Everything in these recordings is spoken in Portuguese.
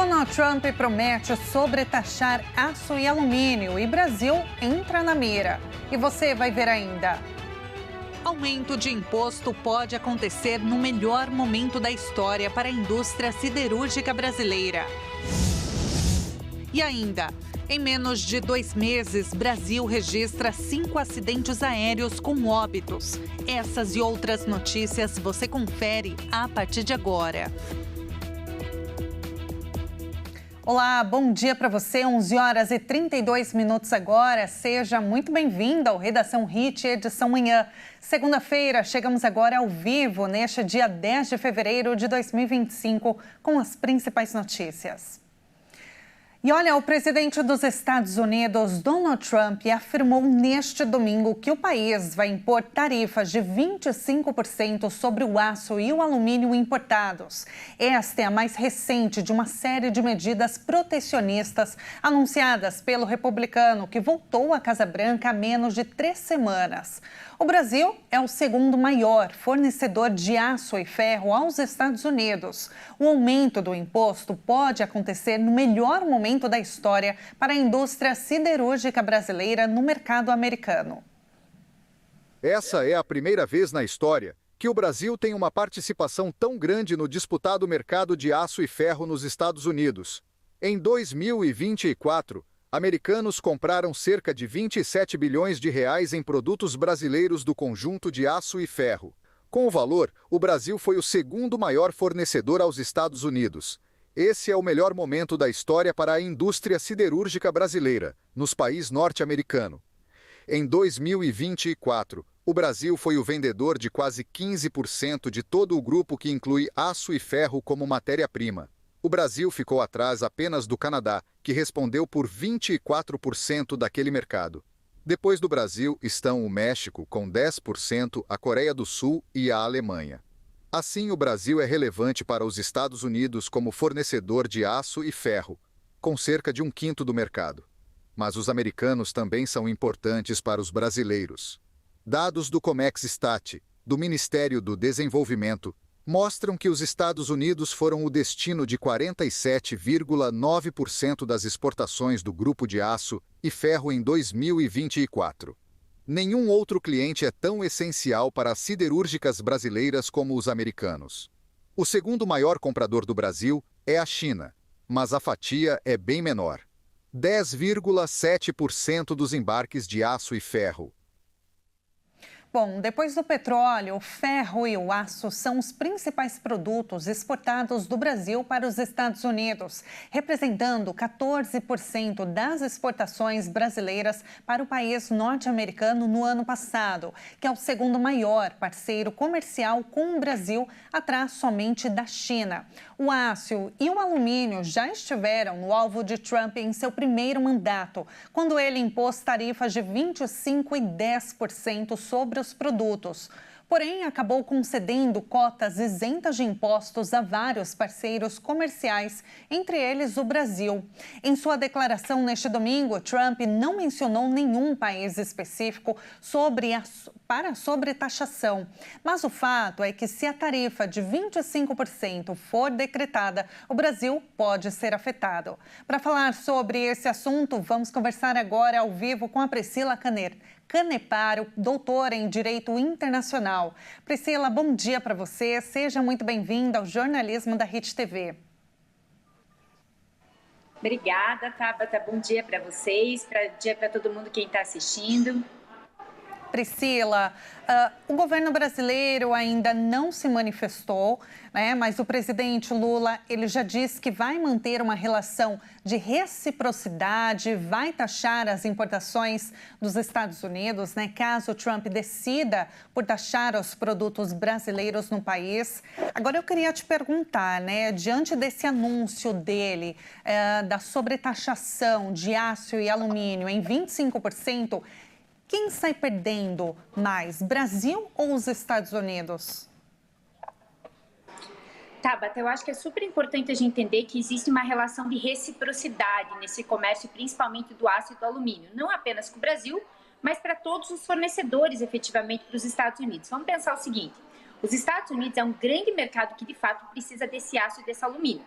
Donald Trump promete sobretaxar aço e alumínio e Brasil entra na mira. E você vai ver ainda. Aumento de imposto pode acontecer no melhor momento da história para a indústria siderúrgica brasileira. E ainda, em menos de 2 meses, Brasil registra 5 acidentes aéreos com óbitos. Essas e outras notícias você confere a partir de agora. Olá, bom dia para você, 11 horas e 32 minutos agora. Seja muito bem-vindo ao Redação Hit, edição manhã. Segunda-feira, chegamos agora ao vivo, neste dia 10 de fevereiro de 2025, com as principais notícias. E olha, o presidente dos Estados Unidos, Donald Trump, afirmou neste domingo que o país vai impor tarifas de 25% sobre o aço e o alumínio importados. Esta é a mais recente de uma série de medidas protecionistas anunciadas pelo republicano, que voltou à Casa Branca há menos de 3 semanas. O Brasil é o segundo maior fornecedor de aço e ferro aos Estados Unidos. O aumento do imposto pode acontecer no melhor momento da história para a indústria siderúrgica brasileira no mercado americano. Essa é a primeira vez na história que o Brasil tem uma participação tão grande no disputado mercado de aço e ferro nos Estados Unidos. Em 2024, americanos compraram cerca de 27 bilhões de reais em produtos brasileiros do conjunto de aço e ferro. Com o valor, o Brasil foi o segundo maior fornecedor aos Estados Unidos. Esse é o melhor momento da história para a indústria siderúrgica brasileira, nos países norte-americanos. Em 2024, o Brasil foi o vendedor de quase 15% de todo o grupo que inclui aço e ferro como matéria-prima. O Brasil ficou atrás apenas do Canadá, que respondeu por 24% daquele mercado. Depois do Brasil estão o México, com 10%, a Coreia do Sul e a Alemanha. Assim, o Brasil é relevante para os Estados Unidos como fornecedor de aço e ferro, com cerca de 1/5 do mercado. Mas os americanos também são importantes para os brasileiros. Dados do Comex Stat, do Ministério do Desenvolvimento, mostram que os Estados Unidos foram o destino de 47,9% das exportações do grupo de aço e ferro em 2024. Nenhum outro cliente é tão essencial para as siderúrgicas brasileiras como os americanos. O segundo maior comprador do Brasil é a China, mas a fatia é bem menor. 10,7% dos embarques de aço e ferro. Bom, depois do petróleo, o ferro e o aço são os principais produtos exportados do Brasil para os Estados Unidos, representando 14% das exportações brasileiras para o país norte-americano no ano passado, que é o segundo maior parceiro comercial com o Brasil, atrás somente da China. O aço e o alumínio já estiveram no alvo de Trump em seu primeiro mandato, quando ele impôs tarifas de 25% e 10% sobre os produtos. Porém, acabou concedendo cotas isentas de impostos a vários parceiros comerciais, entre eles o Brasil. Em sua declaração neste domingo, Trump não mencionou nenhum país específico para a sobretaxação. Mas o fato é que, se a tarifa de 25% for decretada, o Brasil pode ser afetado. Para falar sobre esse assunto, vamos conversar agora ao vivo com a Priscila Caneparo, doutora em Direito Internacional. Priscila, bom dia para você. Seja muito bem-vinda ao jornalismo da Hit TV. Obrigada, Tabata. Bom dia para vocês, bom dia para todo mundo quem está assistindo. Priscila, o governo brasileiro ainda não se manifestou, né? Mas o presidente Lula, ele já disse que vai manter uma relação de reciprocidade, vai taxar as importações dos Estados Unidos, né? Caso Trump decida por taxar os produtos brasileiros no país. Agora, eu queria te perguntar, né? Diante desse anúncio dele, da sobretaxação de aço e alumínio em 25%, quem sai perdendo mais, Brasil ou os Estados Unidos? Tabata, eu acho que é super importante a gente entender que existe uma relação de reciprocidade nesse comércio, principalmente do aço e do alumínio. Não apenas com o Brasil, mas para todos os fornecedores, efetivamente, para os Estados Unidos. Vamos pensar o seguinte, os Estados Unidos é um grande mercado que, de fato, precisa desse aço e desse alumínio.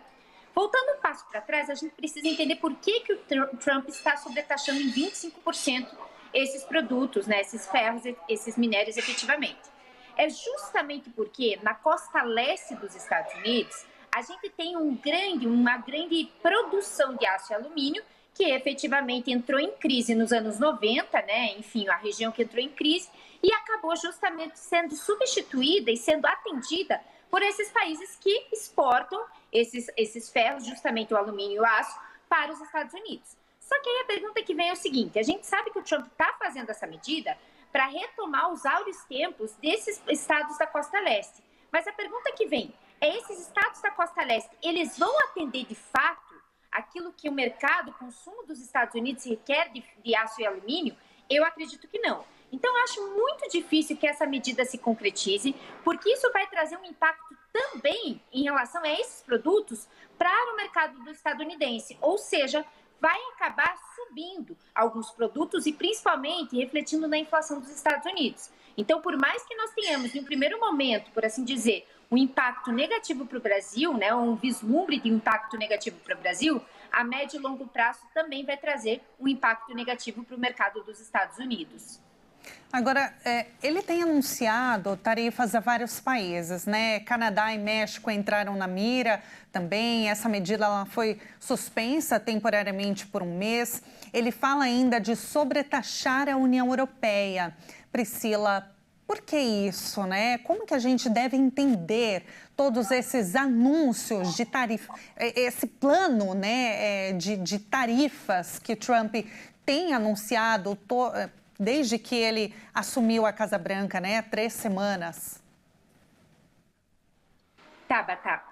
Voltando um passo para trás, a gente precisa entender por que o Trump está sobretaxando em 25% esses produtos, né, esses ferros, esses minérios efetivamente. É justamente porque na costa leste dos Estados Unidos, a gente tem uma grande produção de aço e alumínio, que efetivamente entrou em crise nos anos 90, né? Enfim, a região que entrou em crise e acabou justamente sendo substituída e sendo atendida por esses países que exportam esses ferros, justamente o alumínio e o aço, para os Estados Unidos. Só que aí a pergunta que vem é o seguinte: a gente sabe que o Trump está fazendo essa medida para retomar os áureos tempos desses estados da costa leste. Mas a pergunta que vem é: esses estados da costa leste, eles vão atender de fato aquilo que o mercado, o consumo dos Estados Unidos requer de aço e alumínio? Eu acredito que não. Então, eu acho muito difícil que essa medida se concretize, porque isso vai trazer um impacto também em relação a esses produtos para o mercado do estadunidense. Ou seja, vai acabar subindo alguns produtos e principalmente refletindo na inflação dos Estados Unidos. Então, por mais que nós tenhamos, em um primeiro momento, por assim dizer, um impacto negativo para o Brasil, né, um vislumbre de impacto negativo para o Brasil, a médio e longo prazo também vai trazer um impacto negativo para o mercado dos Estados Unidos. Agora, ele tem anunciado tarifas a vários países, né? Canadá e México entraram na mira também. Essa medida ela foi suspensa temporariamente por um mês. Ele fala ainda de sobretaxar a União Europeia. Priscila, por que isso, né? Como que a gente deve entender todos esses anúncios de tarifa, esse plano, né, de tarifas que Trump tem anunciado desde que ele assumiu a Casa Branca, né, há 3 semanas? Tabata,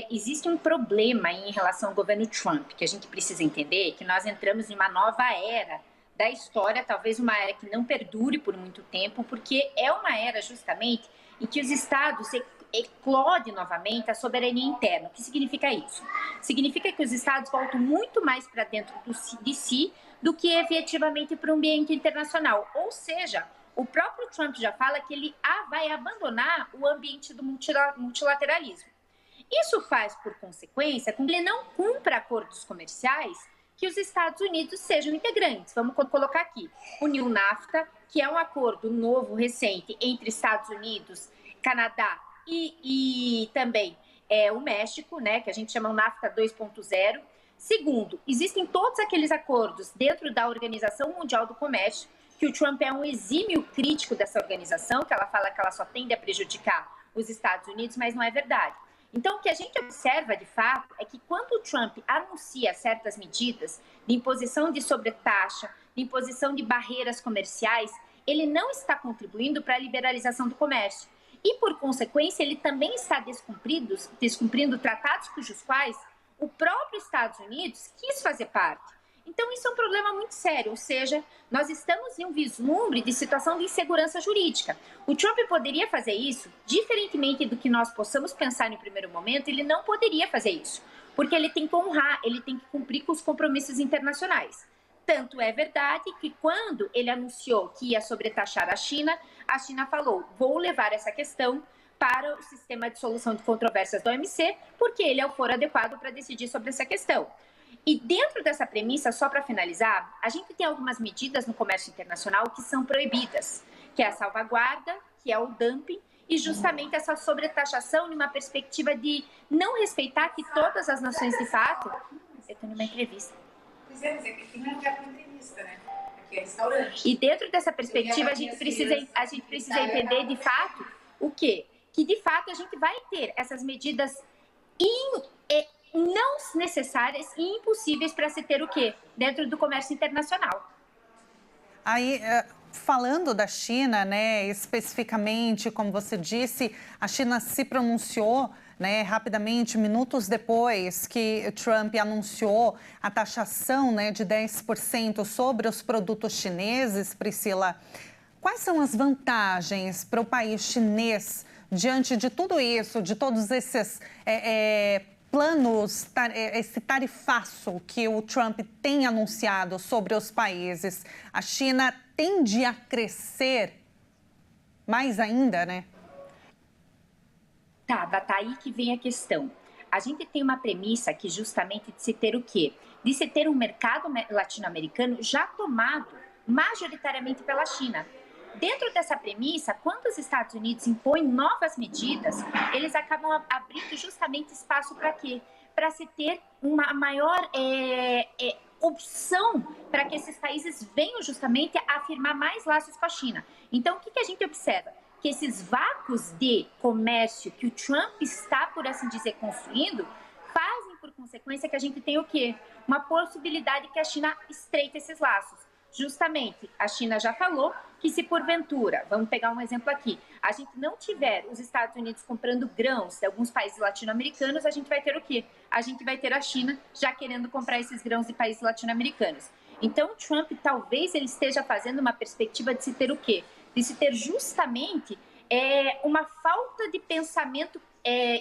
existe um problema em relação ao governo Trump, que a gente precisa entender, que nós entramos em uma nova era da história, talvez uma era que não perdure por muito tempo, porque é uma era justamente em que os estados eclodem novamente a soberania interna. O que significa isso? Significa que os estados voltam muito mais para dentro de si do que efetivamente para o ambiente internacional. Ou seja, o próprio Trump já fala que ele vai abandonar o ambiente do multilateralismo. Isso faz, por consequência, com que ele não cumpra acordos comerciais que os Estados Unidos sejam integrantes. Vamos colocar aqui o New NAFTA, que é um acordo novo, recente, entre Estados Unidos, Canadá e também o México, né, que a gente chama o NAFTA 2.0. Segundo, existem todos aqueles acordos dentro da Organização Mundial do Comércio, que o Trump é um exímio crítico dessa organização, que ela fala que ela só tende a prejudicar os Estados Unidos, mas não é verdade. Então, o que a gente observa, de fato, é que quando o Trump anuncia certas medidas de imposição de sobretaxa, de imposição de barreiras comerciais, ele não está contribuindo para a liberalização do comércio. E, por consequência, ele também está descumprindo tratados cujos quais o próprio Estados Unidos quis fazer parte. Então, isso é um problema muito sério, ou seja, nós estamos em um vislumbre de situação de insegurança jurídica. O Trump poderia fazer isso, diferentemente do que nós possamos pensar no primeiro momento, ele não poderia fazer isso, porque ele tem que honrar, ele tem que cumprir com os compromissos internacionais. Tanto é verdade que quando ele anunciou que ia sobretaxar a China falou: vou levar essa questão para o sistema de solução de controvérsias da OMC, porque ele é o foro adequado para decidir sobre essa questão. E dentro dessa premissa, só para finalizar, a gente tem algumas medidas no comércio internacional que são proibidas, que é a salvaguarda, que é o dumping, e justamente essa sobretaxação numa perspectiva de não respeitar que todas as nações de fato... Eu estou numa entrevista. Pois é, mas aqui não é lugar para entrevista, né? Aqui é restaurante. E dentro dessa perspectiva, a gente precisa entender de fato o quê? Que de fato a gente vai ter essas medidas não necessárias e impossíveis para se ter o quê? Dentro do comércio internacional. Aí, falando da China, né, especificamente, como você disse, a China se pronunciou, né, rapidamente, minutos depois que Trump anunciou a taxação, né, de 10% sobre os produtos chineses. Priscila, quais são as vantagens para o país chinês diante de tudo isso, de todos esses planos, esse tarifaço que o Trump tem anunciado sobre os países? A China tende a crescer mais ainda, né? Tá aí que vem a questão. A gente tem uma premissa aqui justamente de se ter o quê? De se ter um mercado latino-americano já tomado majoritariamente pela China. Dentro dessa premissa, quando os Estados Unidos impõem novas medidas, eles acabam abrindo justamente espaço para quê? Para se ter uma maior opção para que esses países venham justamente a afirmar mais laços com a China. Então, o que a gente observa? Que esses vácuos de comércio que o Trump está, por assim dizer, construindo, fazem por consequência que a gente tenha o quê? Uma possibilidade que a China estreite esses laços. Justamente, a China já falou que se porventura, vamos pegar um exemplo aqui, a gente não tiver os Estados Unidos comprando grãos de alguns países latino-americanos, a gente vai ter o quê? A gente vai ter a China já querendo comprar esses grãos de países latino-americanos. Então, o Trump, talvez ele esteja fazendo uma perspectiva de se ter o quê? De se ter justamente uma falta de pensamento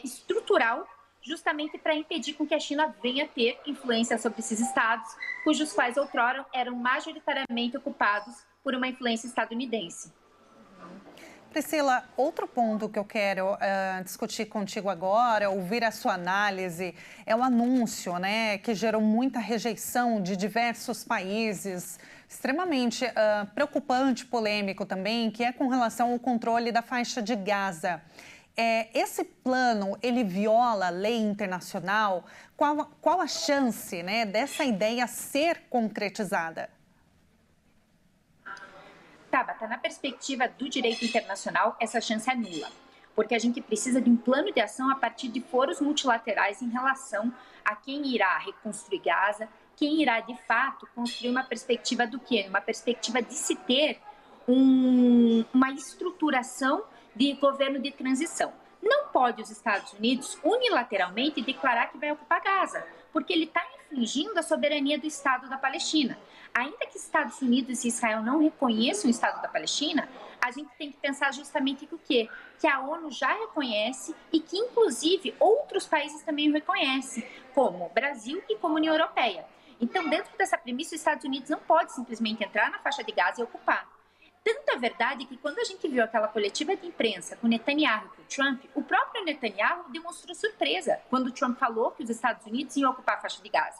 estrutural, justamente para impedir com que a China venha ter influência sobre esses estados, cujos quais outrora eram majoritariamente ocupados por uma influência estadunidense. Priscila, outro ponto que eu quero discutir contigo agora, ouvir a sua análise, é o anúncio, né, que gerou muita rejeição de diversos países, extremamente preocupante, polêmico também, que é com relação ao controle da faixa de Gaza. Esse plano, ele viola a lei internacional? Qual a chance, né, dessa ideia ser concretizada? Tabata, na perspectiva do direito internacional, essa chance é nula, porque a gente precisa de um plano de ação a partir de foros multilaterais em relação a quem irá reconstruir Gaza, quem irá, de fato, construir uma perspectiva do quê? Uma perspectiva de se ter uma estruturação de governo de transição. Não pode os Estados Unidos unilateralmente declarar que vai ocupar Gaza, porque ele está infringindo a soberania do Estado da Palestina. Ainda que Estados Unidos e Israel não reconheçam o Estado da Palestina, a gente tem que pensar justamente que o quê? Que a ONU já reconhece e que, inclusive, outros países também o reconhecem, como o Brasil e como a União Europeia. Então, dentro dessa premissa, os Estados Unidos não podem simplesmente entrar na faixa de Gaza e ocupar. Tanto é verdade que quando a gente viu aquela coletiva de imprensa com Netanyahu e com Trump, o próprio Netanyahu demonstrou surpresa quando o Trump falou que os Estados Unidos iam ocupar a faixa de Gaza.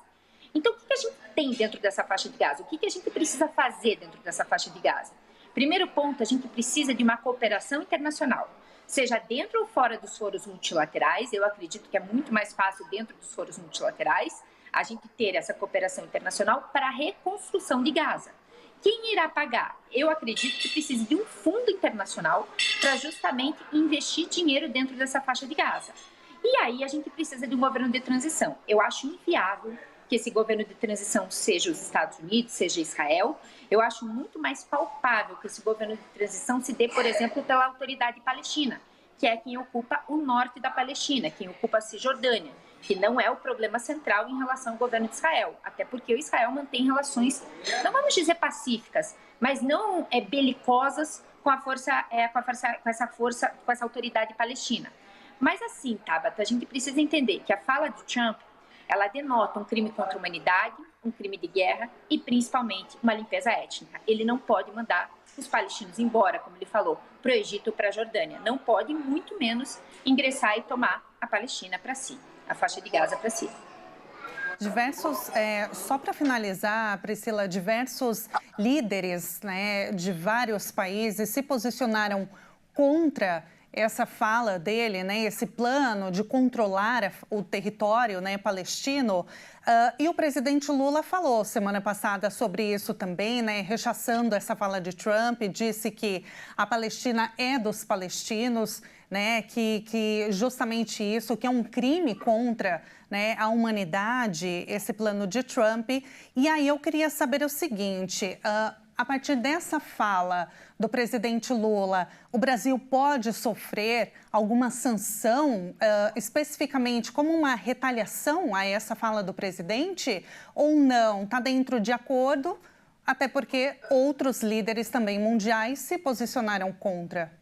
Então, o que a gente tem dentro dessa faixa de Gaza? O que a gente precisa fazer dentro dessa faixa de Gaza? Primeiro ponto, a gente precisa de uma cooperação internacional, seja dentro ou fora dos foros multilaterais. Eu acredito que é muito mais fácil dentro dos foros multilaterais a gente ter essa cooperação internacional para a reconstrução de Gaza. Quem irá pagar? Eu acredito que precisa de um fundo internacional para justamente investir dinheiro dentro dessa faixa de Gaza. E aí a gente precisa de um governo de transição. Eu acho inviável que esse governo de transição seja os Estados Unidos, seja Israel. Eu acho muito mais palpável que esse governo de transição se dê, por exemplo, pela autoridade palestina, que é quem ocupa o norte da Palestina, quem ocupa a Cisjordânia, que não é o problema central em relação ao governo de Israel, até porque o Israel mantém relações, não vamos dizer pacíficas, mas não belicosas com essa autoridade palestina. Mas assim, Tabata, a gente precisa entender que a fala de Trump, ela denota um crime contra a humanidade, um crime de guerra e, principalmente, uma limpeza étnica. Ele não pode mandar os palestinos embora, como ele falou, para o Egito ou para a Jordânia. Não pode, muito menos, ingressar e tomar a Palestina para si, a faixa de Gaza para si. Só para finalizar, Priscila, diversos líderes, né, de vários países se posicionaram contra essa fala dele, né, esse plano de controlar o território, né, palestino. E o presidente Lula falou semana passada sobre isso também, né, rechaçando essa fala de Trump, disse que a Palestina é dos palestinos, né, que justamente isso, que é um crime contra, né, a humanidade, esse plano de Trump. E aí eu queria saber o seguinte, a partir dessa fala do presidente Lula, o Brasil pode sofrer alguma sanção, especificamente como uma retaliação a essa fala do presidente? Ou não? Está dentro de acordo, até porque outros líderes também mundiais se posicionaram contra.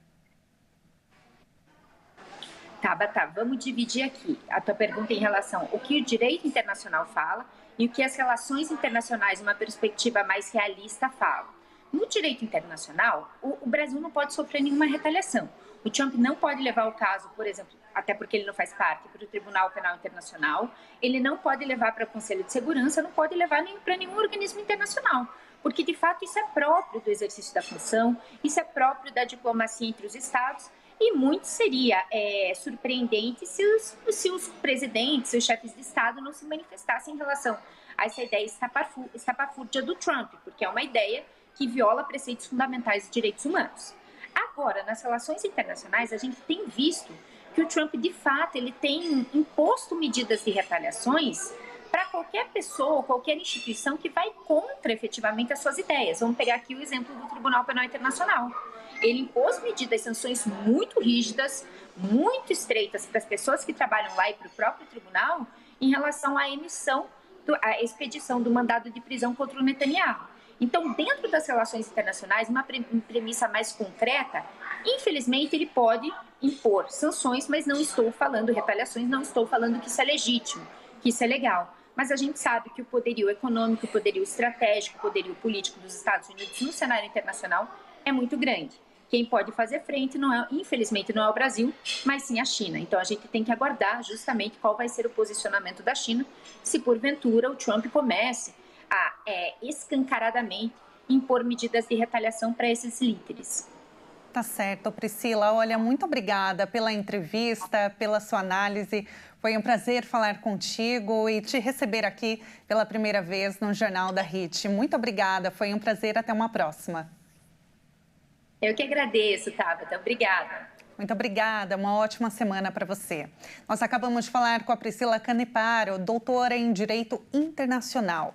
Tá, vamos dividir aqui a tua pergunta em relação ao que o direito internacional fala e o que as relações internacionais, uma perspectiva mais realista, falam. No direito internacional, o Brasil não pode sofrer nenhuma retaliação. O Trump não pode levar o caso, por exemplo, até porque ele não faz parte, para o Tribunal Penal Internacional, ele não pode levar para o Conselho de Segurança, não pode levar para nenhum organismo internacional, porque de fato isso é próprio do exercício da função, isso é próprio da diplomacia entre os Estados, e muito seria surpreendente se os presidentes, os chefes de Estado não se manifestassem em relação a essa ideia estapafúrdia do Trump, porque é uma ideia que viola preceitos fundamentais de direitos humanos. Agora, nas relações internacionais, a gente tem visto que o Trump, de fato, ele tem imposto medidas de retaliações para qualquer pessoa, qualquer instituição que vai contra, efetivamente, as suas ideias. Vamos pegar aqui o exemplo do Tribunal Penal Internacional. Ele impôs medidas, sanções muito rígidas, muito estreitas para as pessoas que trabalham lá e para o próprio tribunal em relação à à expedição do mandado de prisão contra o Netanyahu. Então, dentro das relações internacionais, uma premissa mais concreta, infelizmente, ele pode impor sanções, mas não estou falando retaliações, não estou falando que isso é legítimo, que isso é legal. Mas a gente sabe que o poderio econômico, o poderio estratégico, o poderio político dos Estados Unidos no cenário internacional é muito grande. Quem pode fazer frente, infelizmente, não é o Brasil, mas sim a China. Então, a gente tem que aguardar justamente qual vai ser o posicionamento da China, se porventura o Trump comece a escancaradamente impor medidas de retaliação para esses líderes. Tá certo, Priscila. Olha, muito obrigada pela entrevista, pela sua análise. Foi um prazer falar contigo e te receber aqui pela primeira vez no Jornal da HIT. Muito obrigada, foi um prazer. Até uma próxima. Eu que agradeço, Tabata. Obrigada. Muito obrigada, uma ótima semana para você. Nós acabamos de falar com a Priscila Caneparo, doutora em Direito Internacional.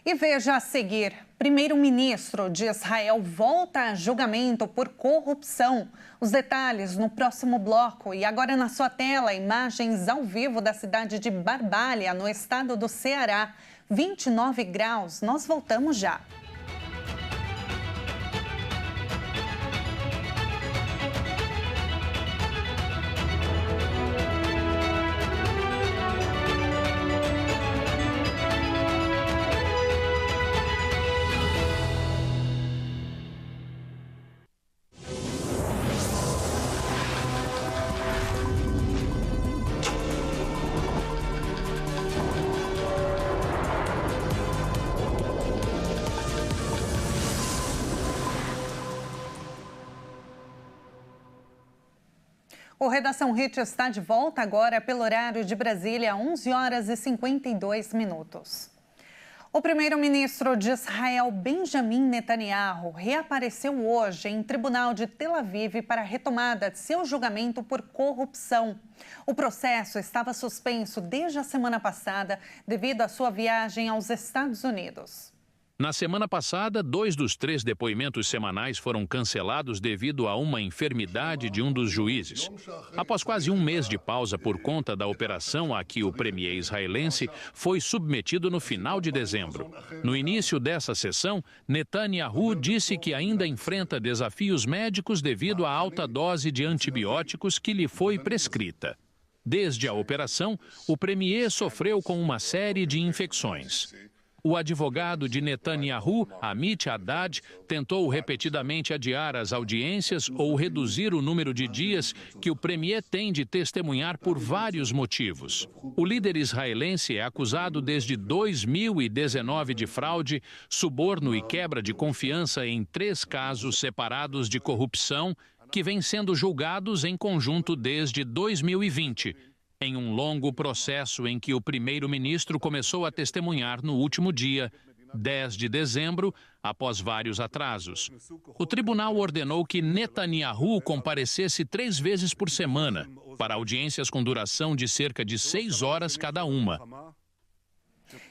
E veja a seguir, primeiro-ministro de Israel volta a julgamento por corrupção. Os detalhes no próximo bloco. E agora na sua tela, imagens ao vivo da cidade de Barbalha, no estado do Ceará. 29 graus. Nós voltamos já. O Redação HIT está de volta agora pelo horário de Brasília, 11 horas e 52 minutos. O primeiro-ministro de Israel, Benjamin Netanyahu, reapareceu hoje em tribunal de Tel Aviv para a retomada de seu julgamento por corrupção. O processo estava suspenso desde a semana passada devido à sua viagem aos Estados Unidos. Na semana passada, 2 dos 3 depoimentos semanais foram cancelados devido a uma enfermidade de um dos juízes. Após quase um mês de pausa por conta da operação a que o premier israelense foi submetido no final de dezembro. No início dessa sessão, Netanyahu disse que ainda enfrenta desafios médicos devido à alta dose de antibióticos que lhe foi prescrita. Desde a operação, o premier sofreu com uma série de infecções. O advogado de Netanyahu, Amit Haddad, tentou repetidamente adiar as audiências ou reduzir o número de dias que o premier tem de testemunhar por vários motivos. O líder israelense é acusado desde 2019 de fraude, suborno e quebra de confiança em 3 casos separados de corrupção que vêm sendo julgados em conjunto desde 2020. Em um longo processo em que o primeiro-ministro começou a testemunhar no último dia, 10 de dezembro, após vários atrasos. O tribunal ordenou que Netanyahu comparecesse 3 vezes por semana, para audiências com duração de cerca de 6 horas cada uma.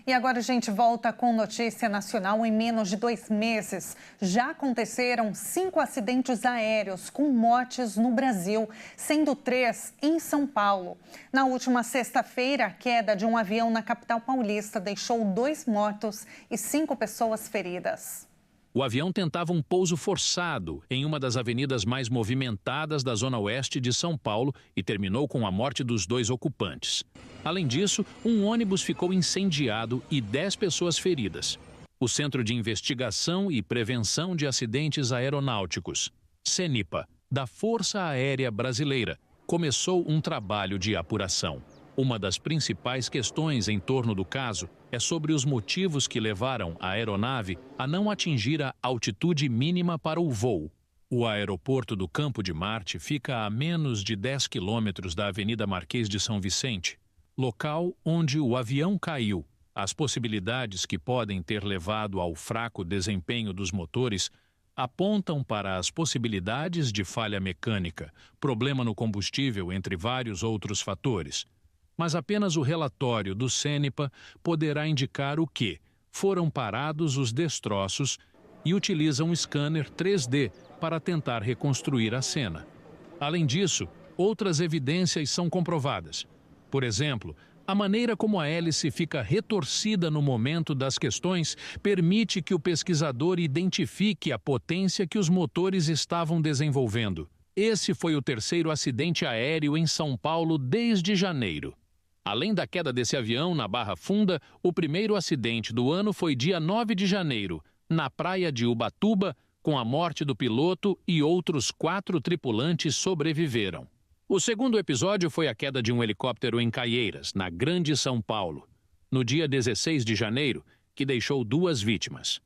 E agora a gente volta com notícia nacional. Em menos de 2 meses, já aconteceram 5 acidentes aéreos com mortes no Brasil, sendo 3 em São Paulo. Na última sexta-feira, a queda de um avião na capital paulista deixou 2 mortos e 5 pessoas feridas. O avião tentava um pouso forçado em uma das avenidas mais movimentadas da zona oeste de São Paulo e terminou com a morte dos 2 ocupantes. Além disso, um ônibus ficou incendiado e 10 pessoas feridas. O Centro de Investigação e Prevenção de Acidentes Aeronáuticos, CENIPA, da Força Aérea Brasileira, começou um trabalho de apuração. Uma das principais questões em torno do caso é sobre os motivos que levaram a aeronave a não atingir a altitude mínima para o voo. O aeroporto do Campo de Marte fica a menos de 10 quilômetros da Avenida Marquês de São Vicente, local onde o avião caiu. As possibilidades que podem ter levado ao fraco desempenho dos motores apontam para as possibilidades de falha mecânica, problema no combustível, entre vários outros fatores. Mas apenas o relatório do CENIPA poderá indicar o que foram parados os destroços e utiliza um scanner 3D para tentar reconstruir a cena. Além disso, outras evidências são comprovadas. Por exemplo, a maneira como a hélice fica retorcida no momento das questões permite que o pesquisador identifique a potência que os motores estavam desenvolvendo. Esse foi o terceiro acidente aéreo em São Paulo desde janeiro. Além da queda desse avião na Barra Funda, o primeiro acidente do ano foi dia 9 de janeiro, na praia de Ubatuba, com a morte do piloto e outros 4 tripulantes sobreviveram. O segundo episódio foi a queda de um helicóptero em Caieiras, na Grande São Paulo, no dia 16 de janeiro, que deixou 2 vítimas.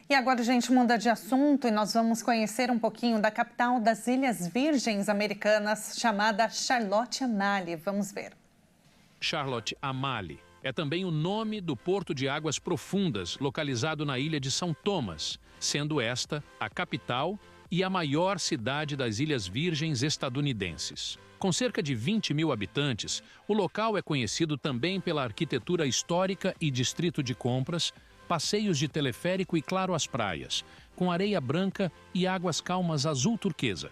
E agora a gente muda de assunto e nós vamos conhecer um pouquinho da capital das Ilhas Virgens Americanas, chamada Charlotte Amalie. Vamos ver. Charlotte Amalie é também o nome do porto de águas profundas, localizado na ilha de São Tomás, sendo esta a capital e a maior cidade das Ilhas Virgens estadunidenses. Com cerca de 20 mil habitantes, o local é conhecido também pela arquitetura histórica e distrito de compras, passeios de teleférico e claro as praias, com areia branca e águas calmas azul turquesa.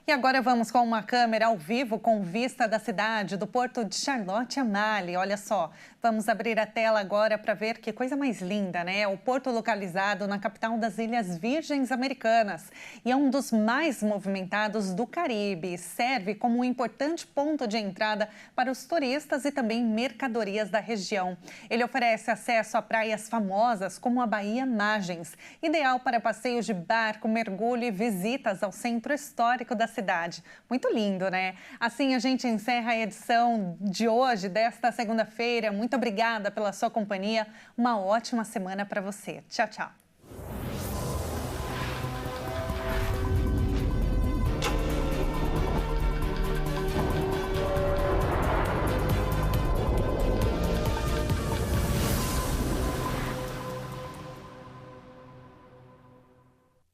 E agora vamos com uma câmera ao vivo com vista da cidade, do porto de Charlotte Amalie. Olha só, vamos abrir a tela agora para ver que coisa mais linda, né? O porto localizado na capital das Ilhas Virgens Americanas e é um dos mais movimentados do Caribe. Serve como um importante ponto de entrada para os turistas e também mercadorias da região. Ele oferece acesso a praias famosas como a Baía Magens, ideal para passeios de barco, mergulho e visitas ao centro histórico da cidade. Muito lindo, né? Assim a gente encerra a edição de hoje, desta segunda-feira. Muito obrigada pela sua companhia. Uma ótima semana para você. Tchau, tchau.